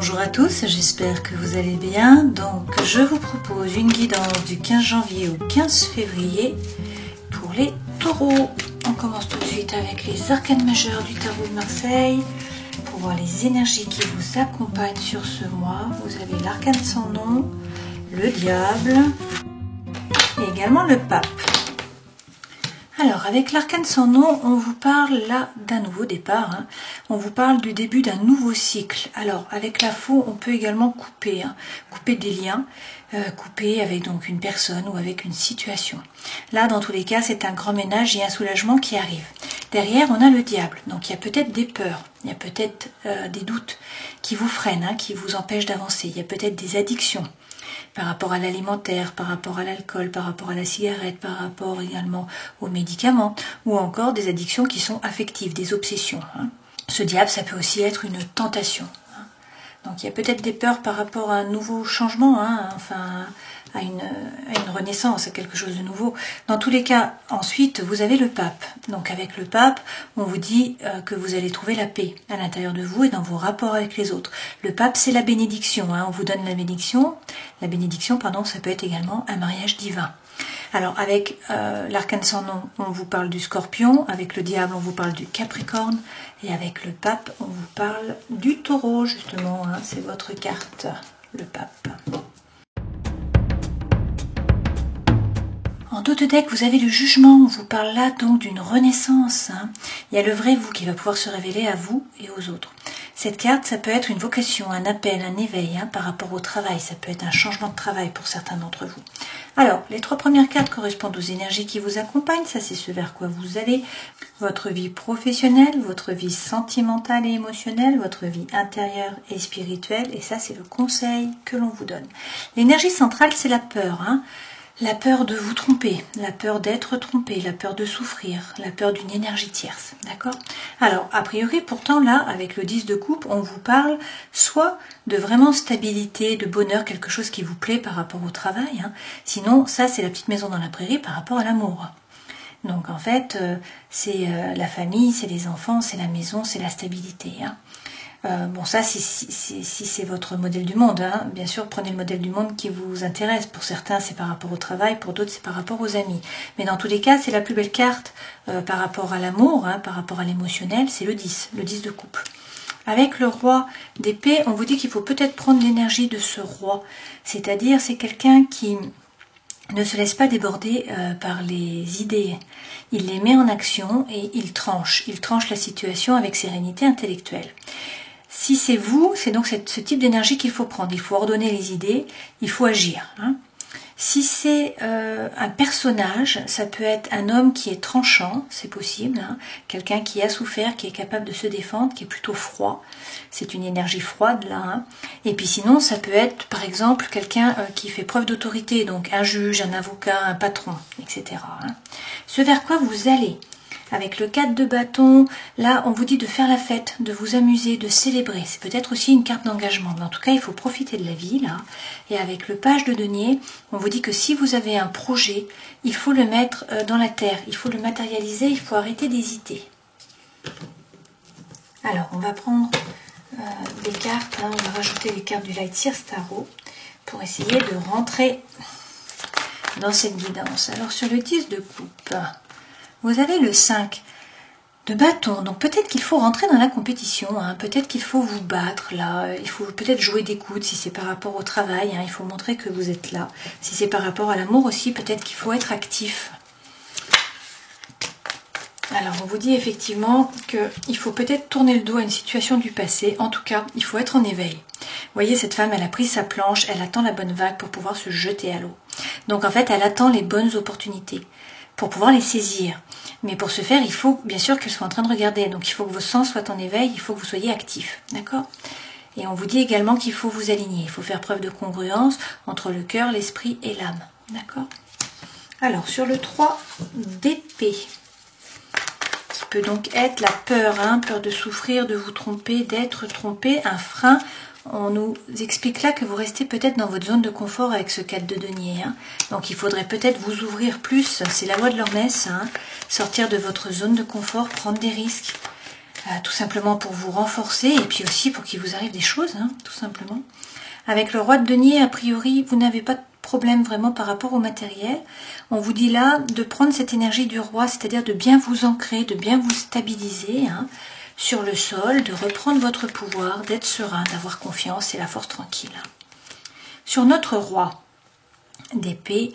Bonjour à tous, j'espère que vous allez bien. Donc je vous propose une guidance du 15 janvier au 15 février pour les taureaux. On commence tout de suite avec les arcanes majeurs du tarot de Marseille. Pour voir les énergies qui vous accompagnent sur ce mois, vous avez l'arcane sans nom, le diable et également le pape. Alors, avec l'arcane sans nom, on vous parle là d'un nouveau départ. On vous parle du début d'un nouveau cycle. Alors, avec la faux, on peut également couper, couper des liens, couper avec donc une personne ou avec une situation. Là, dans tous les cas, c'est un grand ménage et un soulagement qui arrive. Derrière, on a le diable. Donc, il y a peut-être des peurs, il y a peut-être des doutes qui vous freinent, qui vous empêchent d'avancer. Il y a peut-être des addictions. Par rapport à l'alimentaire, par rapport à l'alcool, par rapport à la cigarette, par rapport également aux médicaments, ou encore des addictions qui sont affectives, des obsessions. Ce diable, ça peut aussi être une tentation. Donc il y a peut-être des peurs par rapport à un nouveau changement, enfin à une renaissance, à quelque chose de nouveau. Dans tous les cas, ensuite, vous avez le pape. Donc avec le pape, on vous dit que vous allez trouver la paix à l'intérieur de vous et dans vos rapports avec les autres. Le pape, c'est la bénédiction. On vous donne la bénédiction. La bénédiction, pardon, ça peut être également un mariage divin. Alors avec l'arcane sans nom, on vous parle du scorpion, avec le diable, on vous parle du capricorne, et avec le pape, on vous parle du taureau, justement, c'est votre carte, le pape. En dos de deck, vous avez le jugement, on vous parle là donc d'une renaissance. Il y a le vrai vous qui va pouvoir se révéler à vous et aux autres. Cette carte, ça peut être une vocation, un appel, un éveil par rapport au travail. Ça peut être un changement de travail pour certains d'entre vous. Alors, les trois premières cartes correspondent aux énergies qui vous accompagnent. Ça, c'est ce vers quoi vous allez. Votre vie professionnelle, votre vie sentimentale et émotionnelle, votre vie intérieure et spirituelle. Et ça, c'est le conseil que l'on vous donne. L'énergie centrale, c'est la peur. La peur de vous tromper, la peur d'être trompé, la peur de souffrir, la peur d'une énergie tierce, d'accord? Alors, a priori, pourtant, là, avec le 10 de coupe, on vous parle soit de vraiment stabilité, de bonheur, quelque chose qui vous plaît par rapport au travail. Sinon, ça, c'est la petite maison dans la prairie par rapport à l'amour. Donc, en fait, c'est la famille, c'est les enfants, c'est la maison, c'est la stabilité. Bon, ça, si c'est votre modèle du monde, bien sûr, prenez le modèle du monde qui vous intéresse. Pour certains, c'est par rapport au travail, pour d'autres, c'est par rapport aux amis. Mais dans tous les cas, c'est la plus belle carte par rapport à l'amour, par rapport à l'émotionnel, c'est le 10 de coupe. Avec le roi d'épée, on vous dit qu'il faut peut-être prendre l'énergie de ce roi. C'est-à-dire, c'est quelqu'un qui ne se laisse pas déborder par les idées. Il les met en action et il tranche la situation avec sérénité intellectuelle. Si c'est vous, c'est donc ce type d'énergie qu'il faut prendre. Il faut ordonner les idées, il faut agir. Si c'est un personnage, ça peut être un homme qui est tranchant, c'est possible. Quelqu'un qui a souffert, qui est capable de se défendre, qui est plutôt froid. C'est une énergie froide là. Et puis sinon, ça peut être par exemple quelqu'un qui fait preuve d'autorité, donc un juge, un avocat, un patron, etc. Ce vers quoi vous allez. Avec le 4 de bâton, là, on vous dit de faire la fête, de vous amuser, de célébrer. C'est peut-être aussi une carte d'engagement. Mais en tout cas, il faut profiter de la vie, là. Et avec le page de denier, on vous dit que si vous avez un projet, il faut le mettre dans la terre. Il faut le matérialiser, il faut arrêter d'hésiter. Alors, on va prendre des cartes. On va rajouter les cartes du Light Seers Tarot pour essayer de rentrer dans cette guidance. Alors, sur le 10 de coupe... Vous avez le 5 de bâton, donc peut-être qu'il faut rentrer dans la compétition, peut-être qu'il faut vous battre là, il faut peut-être jouer des coudes si c'est par rapport au travail, il faut montrer que vous êtes là. Si c'est par rapport à l'amour aussi, peut-être qu'il faut être actif. Alors on vous dit effectivement qu'il faut peut-être tourner le dos à une situation du passé, en tout cas il faut être en éveil. Vous voyez, cette femme, elle a pris sa planche, elle attend la bonne vague pour pouvoir se jeter à l'eau. Donc en fait, elle attend les bonnes opportunités pour pouvoir les saisir. Mais pour ce faire, il faut bien sûr qu'elle soit en train de regarder. Donc il faut que vos sens soient en éveil, il faut que vous soyez actifs. D'accord ? Et on vous dit également qu'il faut vous aligner. Il faut faire preuve de congruence entre le cœur, l'esprit et l'âme. D'accord ? Alors, sur le 3 d'épée, qui peut donc être la peur, peur de souffrir, de vous tromper, d'être trompé, un frein. On nous explique là que vous restez peut-être dans votre zone de confort avec ce 4 de denier. Donc il faudrait peut-être vous ouvrir plus, c'est la loi de l'Hermès, sortir de votre zone de confort, prendre des risques, tout simplement pour vous renforcer et puis aussi pour qu'il vous arrive des choses, hein, tout simplement. Avec le roi de denier, a priori, vous n'avez pas de problème vraiment par rapport au matériel. On vous dit là de prendre cette énergie du roi, c'est-à-dire de bien vous ancrer, de bien vous stabiliser hein, sur le sol, de reprendre votre pouvoir, d'être serein, d'avoir confiance et la force tranquille. Sur notre roi d'épée,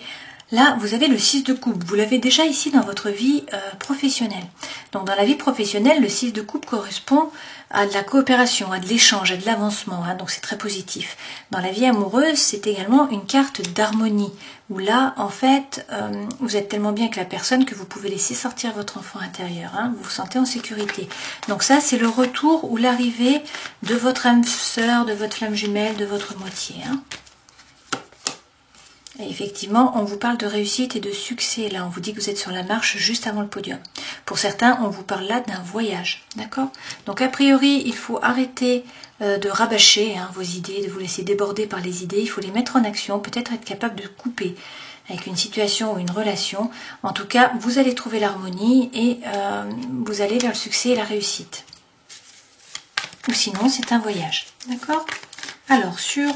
là, vous avez le 6 de coupe. Vous l'avez déjà ici dans votre vie professionnelle. Donc, dans la vie professionnelle, le 6 de coupe correspond à de la coopération, à de l'échange, à de l'avancement. Hein, donc, c'est très positif. Dans la vie amoureuse, c'est également une carte d'harmonie. Où là, en fait, vous êtes tellement bien avec la personne que vous pouvez laisser sortir votre enfant intérieur. Hein, vous vous sentez en sécurité. Donc, ça, c'est le retour ou l'arrivée de votre âme sœur, de votre flamme jumelle, de votre moitié. Hein. Et effectivement, on vous parle de réussite et de succès. Là, on vous dit que vous êtes sur la marche juste avant le podium. Pour certains, on vous parle là d'un voyage. D'accord? Donc, a priori, il faut arrêter de rabâcher hein, vos idées, de vous laisser déborder par les idées. Il faut les mettre en action, peut-être être capable de couper avec une situation ou une relation. En tout cas, vous allez trouver l'harmonie et vous allez vers le succès et la réussite. Ou sinon, c'est un voyage. D'accord? Alors, sur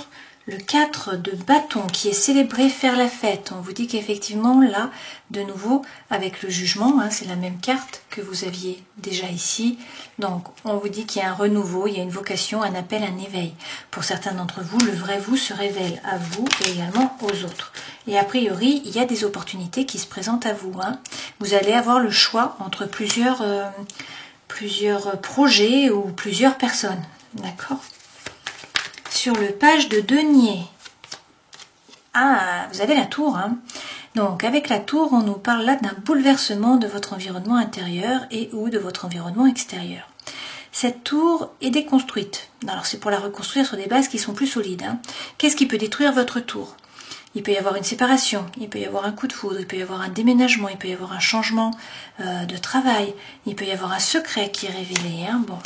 le 4 de bâton qui est célébré faire la fête. On vous dit qu'effectivement là, de nouveau, avec le jugement, hein, c'est la même carte que vous aviez déjà ici. Donc on vous dit qu'il y a un renouveau, il y a une vocation, un appel, un éveil. Pour certains d'entre vous, le vrai vous se révèle à vous et également aux autres. Et a priori, il y a des opportunités qui se présentent à vous. Hein. Vous allez avoir le choix entre plusieurs projets ou plusieurs personnes. D'accord ? Sur le page de denier, vous avez la tour. Hein. Donc avec la tour, on nous parle là d'un bouleversement de votre environnement intérieur et ou de votre environnement extérieur. Cette tour est déconstruite. Alors c'est pour la reconstruire sur des bases qui sont plus solides. Hein. Qu'est-ce qui peut détruire votre tour? Il peut y avoir une séparation, il peut y avoir un coup de foudre, il peut y avoir un déménagement, il peut y avoir un changement de travail, il peut y avoir un secret qui est révélé. Hein. Bon.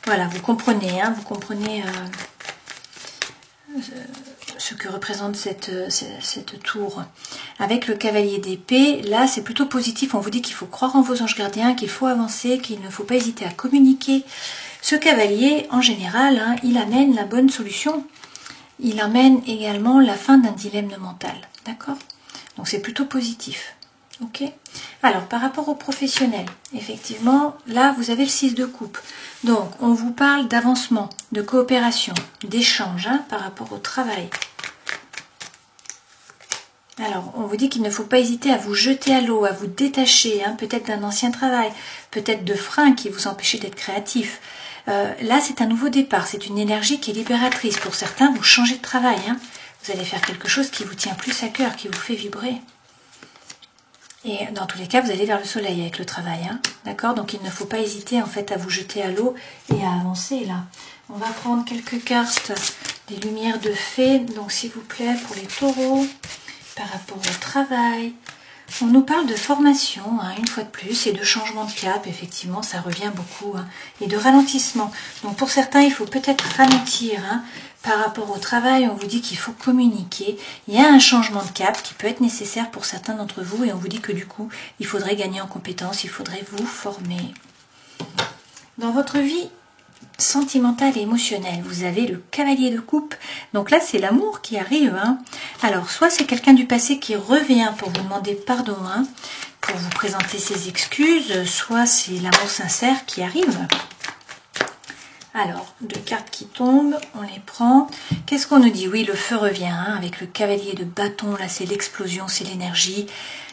Voilà, vous comprenez, hein, vous comprenez ce que représente cette tour. Avec le cavalier d'épée, là c'est plutôt positif, on vous dit qu'il faut croire en vos anges gardiens, qu'il faut avancer, qu'il ne faut pas hésiter à communiquer. Ce cavalier, en général, hein, il amène la bonne solution, il amène également la fin d'un dilemme mental, d'accord? Donc c'est plutôt positif. Ok. Alors, par rapport aux professionnels, effectivement, là, vous avez le 6 de coupe. Donc, on vous parle d'avancement, de coopération, d'échange hein, par rapport au travail. Alors, on vous dit qu'il ne faut pas hésiter à vous jeter à l'eau, à vous détacher, hein, peut-être d'un ancien travail, peut-être de freins qui vous empêchaient d'être créatif. Là, c'est un nouveau départ, c'est une énergie qui est libératrice. Pour certains, vous changez de travail. Hein. Vous allez faire quelque chose qui vous tient plus à cœur, qui vous fait vibrer. Et dans tous les cas, vous allez vers le soleil avec le travail, hein, d'accord? Donc il ne faut pas hésiter en fait à vous jeter à l'eau et à avancer là. On va prendre quelques cartes des lumières de fées, donc s'il vous plaît pour les taureaux, par rapport au travail. On nous parle de formation, hein, une fois de plus, et de changement de cap, effectivement, ça revient beaucoup, hein, et de ralentissement. Donc pour certains, il faut peut-être ralentir, hein, par rapport au travail, on vous dit qu'il faut communiquer. Il y a un changement de cap qui peut être nécessaire pour certains d'entre vous, et on vous dit que du coup, il faudrait gagner en compétences, il faudrait vous former. Dans votre vie sentimentale et émotionnelle, vous avez le cavalier de coupe. Donc là, c'est l'amour qui arrive. Hein. Alors, soit c'est quelqu'un du passé qui revient pour vous demander pardon, hein, pour vous présenter ses excuses, soit c'est l'amour sincère qui arrive. Alors, deux cartes qui tombent, on les prend. Qu'est-ce qu'on nous dit? Oui, le feu revient, hein, avec le cavalier de bâton, là c'est l'explosion, c'est l'énergie,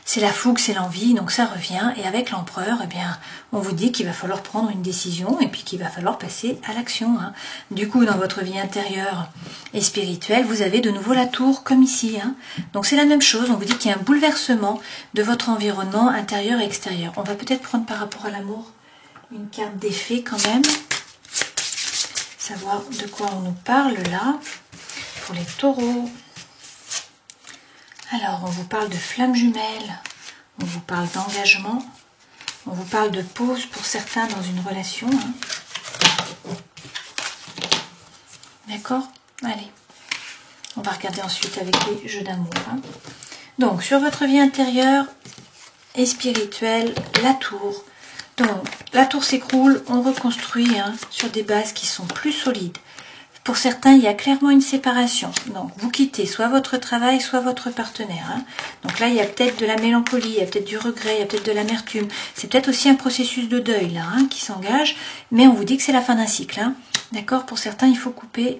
c'est la fougue, c'est l'envie, donc ça revient. Et avec l'empereur, eh bien, on vous dit qu'il va falloir prendre une décision et puis qu'il va falloir passer à l'action. Hein. Du coup, dans votre vie intérieure et spirituelle, vous avez de nouveau la tour, comme ici. Hein. Donc c'est la même chose, on vous dit qu'il y a un bouleversement de votre environnement intérieur et extérieur. On va peut-être prendre par rapport à l'amour une carte d'effet quand même. Savoir de quoi on nous parle là, pour les taureaux. Alors, on vous parle de flamme jumelle, on vous parle d'engagement, on vous parle de pause pour certains dans une relation. Hein. D'accord? Allez, on va regarder ensuite avec les jeux d'amour. Hein. Donc, sur votre vie intérieure et spirituelle, la tour, Donc, la tour s'écroule, on reconstruit sur des bases qui sont plus solides. Pour certains, il y a clairement une séparation. Donc, vous quittez soit votre travail, soit votre partenaire. Donc là, il y a peut-être de la mélancolie, il y a peut-être du regret, il y a peut-être de l'amertume. C'est peut-être aussi un processus de deuil là qui s'engage. Mais on vous dit que c'est la fin d'un cycle. D'accord? Pour certains, il faut couper.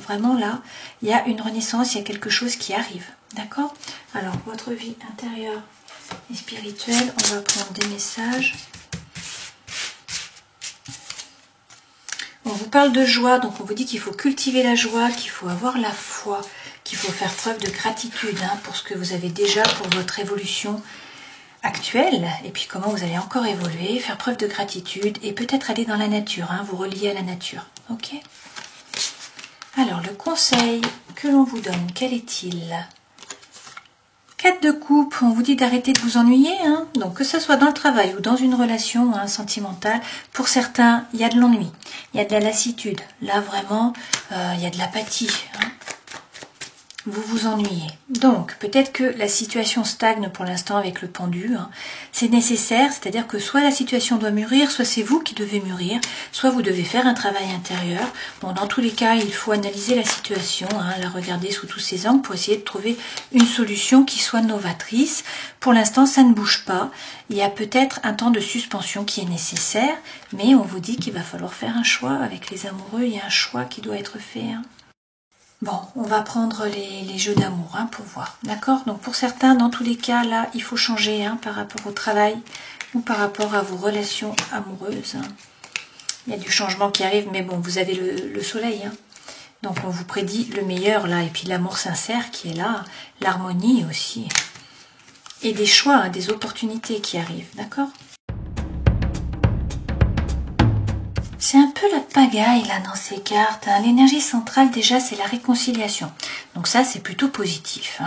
Vraiment là, il y a une renaissance, il y a quelque chose qui arrive. D'accord? Alors, votre vie intérieure et spirituelle, on va prendre des messages. On vous parle de joie, donc on vous dit qu'il faut cultiver la joie, qu'il faut avoir la foi, qu'il faut faire preuve de gratitude pour ce que vous avez déjà pour votre évolution actuelle, et puis comment vous allez encore évoluer, faire preuve de gratitude, et peut-être aller dans la nature, vous relier à la nature. Ok? Alors, le conseil que l'on vous donne, quel est-il? 4 de coupe, on vous dit d'arrêter de vous ennuyer, donc que ce soit dans le travail ou dans une relation sentimentale, pour certains, il y a de l'ennui, il y a de la lassitude, là vraiment, il y a de l'apathie, vous vous ennuyez. Donc, peut-être que la situation stagne pour l'instant avec le pendu, c'est nécessaire, c'est-à-dire que soit la situation doit mûrir, soit c'est vous qui devez mûrir, soit vous devez faire un travail intérieur. Bon, dans tous les cas, il faut analyser la situation, la regarder sous tous ses angles pour essayer de trouver une solution qui soit novatrice. Pour l'instant, ça ne bouge pas. Il y a peut-être un temps de suspension qui est nécessaire, mais on vous dit qu'il va falloir faire un choix avec les amoureux, il y a un choix qui doit être fait. Bon, on va prendre les jeux d'amour pour voir, d'accord? Donc pour certains, dans tous les cas, là, il faut changer par rapport au travail ou par rapport à vos relations amoureuses. Il y a du changement qui arrive, mais bon, vous avez le soleil. Donc on vous prédit le meilleur là, et puis l'amour sincère qui est là, l'harmonie aussi. Et des choix, des opportunités qui arrivent, d'accord? C'est un peu la pagaille là dans ces cartes. L'énergie centrale déjà c'est la réconciliation. Donc ça c'est plutôt positif.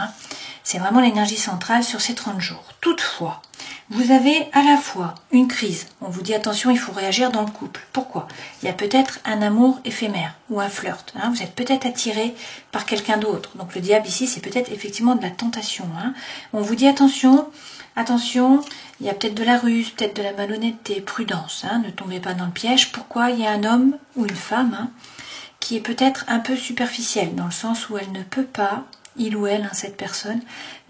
C'est vraiment l'énergie centrale sur ces 30 jours. Toutefois, vous avez à la fois une crise. On vous dit attention, il faut réagir dans le couple. Pourquoi? Il y a peut-être un amour éphémère ou un flirt. Vous êtes peut-être attiré par quelqu'un d'autre. Donc le diable ici c'est peut-être effectivement de la tentation. On vous dit attention. Attention, il y a peut-être de la ruse, peut-être de la malhonnêteté, prudence, ne tombez pas dans le piège. Pourquoi? Il y a un homme ou une femme qui est peut-être un peu superficielle, dans le sens où elle ne peut pas, il ou elle, cette personne,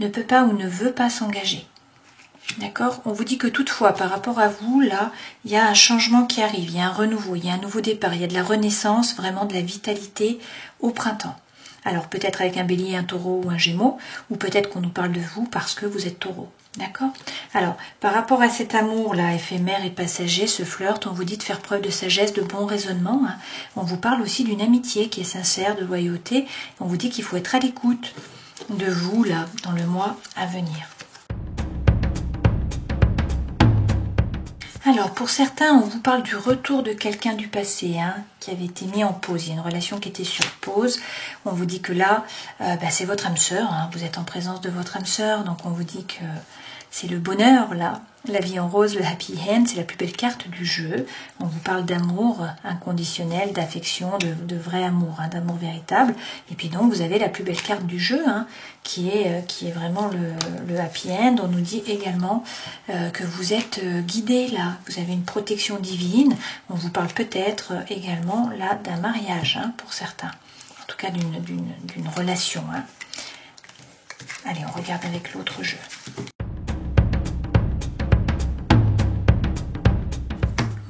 ne peut pas ou ne veut pas s'engager. D'accord? On vous dit que toutefois, par rapport à vous, là, il y a un changement qui arrive, il y a un renouveau, il y a un nouveau départ, il y a de la renaissance, vraiment de la vitalité au printemps. Alors peut-être avec un bélier, un taureau ou un gémeau, ou peut-être qu'on nous parle de vous parce que vous êtes taureau. D'accord? Alors, par rapport à cet amour-là, éphémère et passager, ce flirt, on vous dit de faire preuve de sagesse, de bon raisonnement. On vous parle aussi d'une amitié qui est sincère, de loyauté. On vous dit qu'il faut être à l'écoute de vous, là, dans le mois à venir. Alors, pour certains, on vous parle du retour de quelqu'un du passé, qui avait été mis en pause. Il y a une relation qui était sur pause. On vous dit que là, c'est votre âme sœur. Vous êtes en présence de votre âme sœur. Donc, on vous dit que c'est le bonheur, là. La vie en rose, le happy end, c'est la plus belle carte du jeu. On vous parle d'amour inconditionnel, d'affection, de vrai amour, d'amour véritable. Et puis donc, vous avez la plus belle carte du jeu, qui est vraiment le happy end. On nous dit également que vous êtes guidé, là. Vous avez une protection divine. On vous parle peut-être également, là, d'un mariage, pour certains. En tout cas, d'une relation. Allez, on regarde avec l'autre jeu.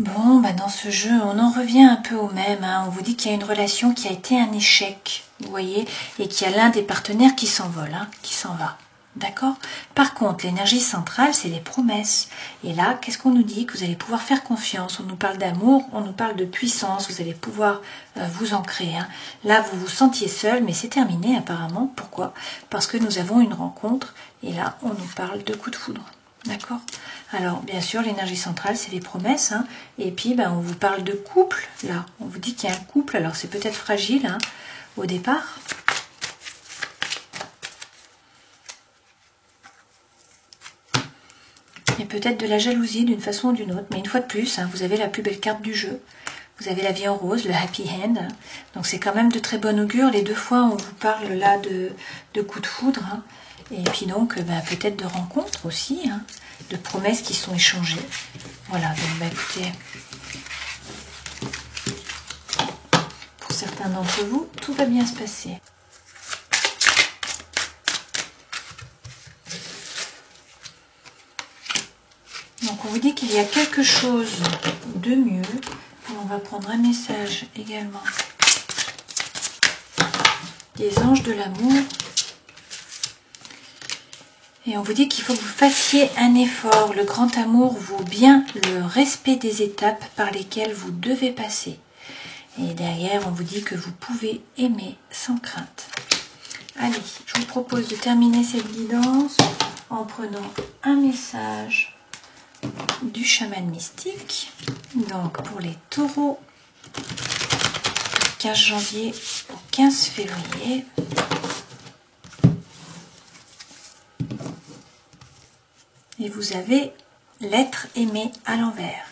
Bon, dans ce jeu, on en revient un peu au même. On vous dit qu'il y a une relation qui a été un échec, vous voyez, et qu'il y a l'un des partenaires qui s'envole, qui s'en va. D'accord? Par contre, l'énergie centrale, c'est les promesses. Et là, qu'est-ce qu'on nous dit? Que vous allez pouvoir faire confiance. On nous parle d'amour, on nous parle de puissance. Vous allez pouvoir vous ancrer. Là, vous vous sentiez seul, mais c'est terminé apparemment. Pourquoi? Parce que nous avons une rencontre. Et là, on nous parle de coup de foudre. D'accord? Alors, bien sûr, l'énergie centrale, c'est les promesses. Et puis, on vous parle de couple, là. On vous dit qu'il y a un couple. Alors, c'est peut-être fragile au départ. Et peut-être de la jalousie d'une façon ou d'une autre. Mais une fois de plus, vous avez la plus belle carte du jeu. Vous avez la vie en rose, le happy end. Donc, c'est quand même de très bon augure. Les deux fois, on vous parle là de coup de foudre. Et puis donc, peut-être de rencontres aussi, hein, de promesses qui sont échangées. Voilà, donc écoutez, pour certains d'entre vous, tout va bien se passer. Donc on vous dit qu'il y a quelque chose de mieux. On va prendre un message également des anges de l'amour. Et on vous dit qu'il faut que vous fassiez un effort. Le grand amour vaut bien le respect des étapes par lesquelles vous devez passer. Et derrière, on vous dit que vous pouvez aimer sans crainte. Allez, je vous propose de terminer cette guidance en prenant un message du chaman mystique. Donc pour les taureaux, 15 janvier au 15 février. Et vous avez l'être aimé à l'envers.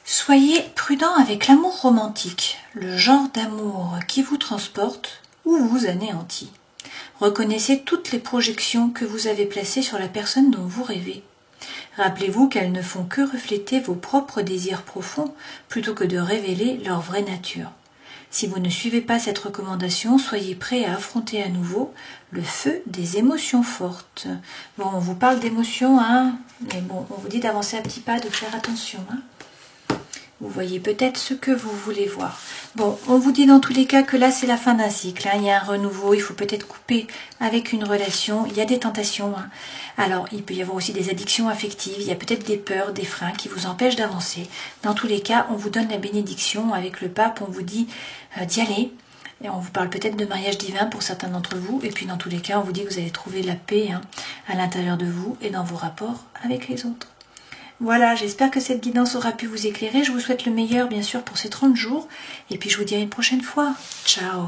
Soyez prudent avec l'amour romantique, le genre d'amour qui vous transporte ou vous anéantit. Reconnaissez toutes les projections que vous avez placées sur la personne dont vous rêvez. Rappelez-vous qu'elles ne font que refléter vos propres désirs profonds plutôt que de révéler leur vraie nature. Si vous ne suivez pas cette recommandation, soyez prêt à affronter à nouveau le feu des émotions fortes. Bon, on vous parle d'émotions, hein, mais bon, on vous dit d'avancer à petits pas, de faire attention, hein. Vous voyez peut-être ce que vous voulez voir. Bon, on vous dit dans tous les cas que là, c'est la fin d'un cycle, hein. Il y a un renouveau, il faut peut-être couper avec une relation. Il y a des tentations, hein. Alors, il peut y avoir aussi des addictions affectives. Il y a peut-être des peurs, des freins qui vous empêchent d'avancer. Dans tous les cas, on vous donne la bénédiction avec le pape. On vous dit d'y aller. Et on vous parle peut-être de mariage divin pour certains d'entre vous. Et puis, dans tous les cas, on vous dit que vous allez trouver la paix, hein, à l'intérieur de vous et dans vos rapports avec les autres. Voilà, j'espère que cette guidance aura pu vous éclairer. Je vous souhaite le meilleur, bien sûr, pour ces 30 jours. Et puis, je vous dis à une prochaine fois. Ciao!